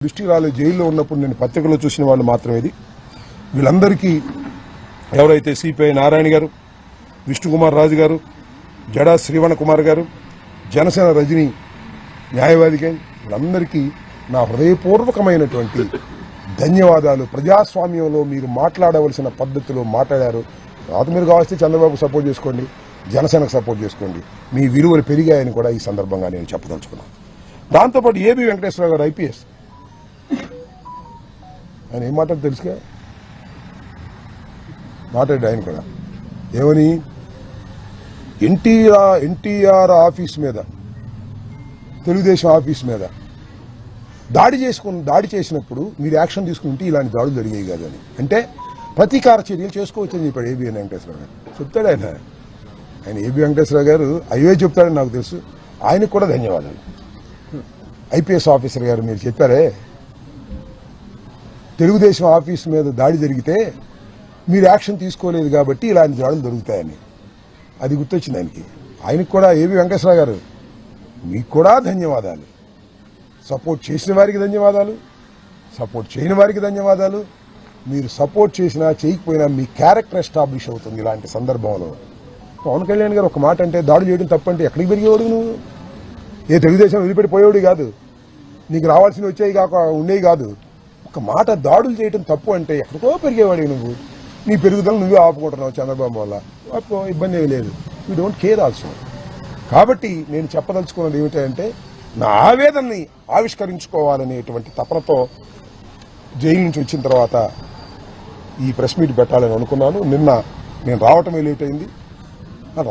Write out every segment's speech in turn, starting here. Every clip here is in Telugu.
దృష్టికి రాలేదు. జైల్లో ఉన్నప్పుడు నేను పత్రికలో చూసిన వాళ్ళు మాత్రమే. ఇది వీళ్ళందరికీ ఎవరైతే సిపిఐ నారాయణ గారు, విష్ణుకుమార్ రాజు గారు, జడా శ్రీవణ కుమార్ గారు, జనసేన రజనీ న్యాయవాది గారు, వీళ్ళందరికీ నా హృదయపూర్వకమైనటువంటి ధన్యవాదాలు. ప్రజాస్వామ్యంలో మీరు మాట్లాడవలసిన పద్ధతిలో మాట్లాడారు. తర్వాత మీరు కావస్తే చంద్రబాబు సపోర్ట్ చేసుకోండి, జనసేనకు సపోర్ట్ చేసుకోండి. మీ విలువలు పెరిగాయని కూడా ఈ సందర్భంగా నేను చెప్పదలుచుకున్నాను. దాంతోపాటు ఏబి వెంకటేశ్వరరావు గారు ఐపీఎస్, ఆయన ఏం మాట్లాడు తెలుసుగా, మాట్లాడు ఆయన కూడా ఏమని, ఎన్టీఆర్ ఆఫీస్ మీద, తెలుగుదేశం ఆఫీస్ మీద దాడి చేసినప్పుడు మీరు యాక్షన్ తీసుకుంటే ఇలాంటి దాడులు జరిగేవి కాదని, అంటే ప్రతీకార చర్యలు చేసుకోవచ్చని చెప్పాడు ఏబి వెంకటేశ్వరరావు గారు. చెప్తాడు ఆయన ఏబి వెంకటేశ్వరరావు గారు అవే చెప్తాడని నాకు తెలుసు. ఆయనకు కూడా ధన్యవాదాలు. ఐపీఎస్ ఆఫీసర్ గారు మీరు చెప్పారే, తెలుగుదేశం ఆఫీస్ మీద దాడి జరిగితే మీరు యాక్షన్ తీసుకోలేదు కాబట్టి ఇలాంటి దాడులు దొరుకుతాయని, అది గుర్తొచ్చింది ఆయనకి. ఆయనకు కూడా ఏబి వెంకటేశ్వర గారు మీకు కూడా ధన్యవాదాలు. సపోర్ట్ చేసిన వారికి ధన్యవాదాలు, సపోర్ట్ చేయని వారికి ధన్యవాదాలు. మీరు సపోర్ట్ చేసినా చేయకపోయినా మీ క్యారెక్టర్ ఎస్టాబ్లిష్ అవుతుంది ఇలాంటి సందర్భంలో. పవన్ కళ్యాణ్ గారు ఒక మాట అంటే దాడులు చేయడం తప్పంటే ఎక్కడికి పెరిగేవాడు నువ్వు? ఏ తెలుగుదేశం వదిలిపెట్టిపోయేవాడు కాదు, నీకు రావాల్సినవి వచ్చేవి కాక ఉండేవి కాదు. ఒక మాట దాడులు చేయడం తప్పు అంటే ఎక్కడికో పెరిగేవాడు నువ్వు. నీ పెరుగుదల నువ్వే ఆపుకుంటున్నావు చంద్రబాబు వల్ల, ఇబ్బంది ఏమీ లేదు. You don't care also. కాబట్టి నేను చెప్పదలుచుకున్నది ఏమిటంటే, నా ఆవేదనని ఆవిష్కరించుకోవాలనేటువంటి తపనతో జైలు నుంచి వచ్చిన తర్వాత ఈ ప్రెస్ మీట్ పెట్టాలని అనుకున్నాను. నిన్న నేను రావటమే లేట్ అయింది.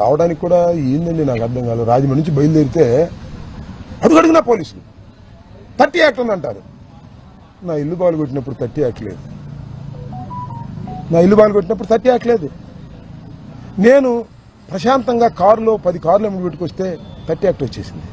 రావడానికి కూడా ఏందండి నాకు అర్థం కాదు. రాజమండ్రి నుంచి బయలుదేరితే అడుగడుగునా పోలీసులు 30 యాక్ట్ ఉందంటారు. నా ఇల్లు బాలుగొట్టినప్పుడు 30 యాక్ట్ లేదు. నా ఇల్లు బాలుగొట్టినప్పుడు 30 యాక్ట్ లేదు. నేను ప్రశాంతంగా కారులో 10 కార్లు పెట్టుకొస్తే 30 యాక్ట్ వచ్చేసింది.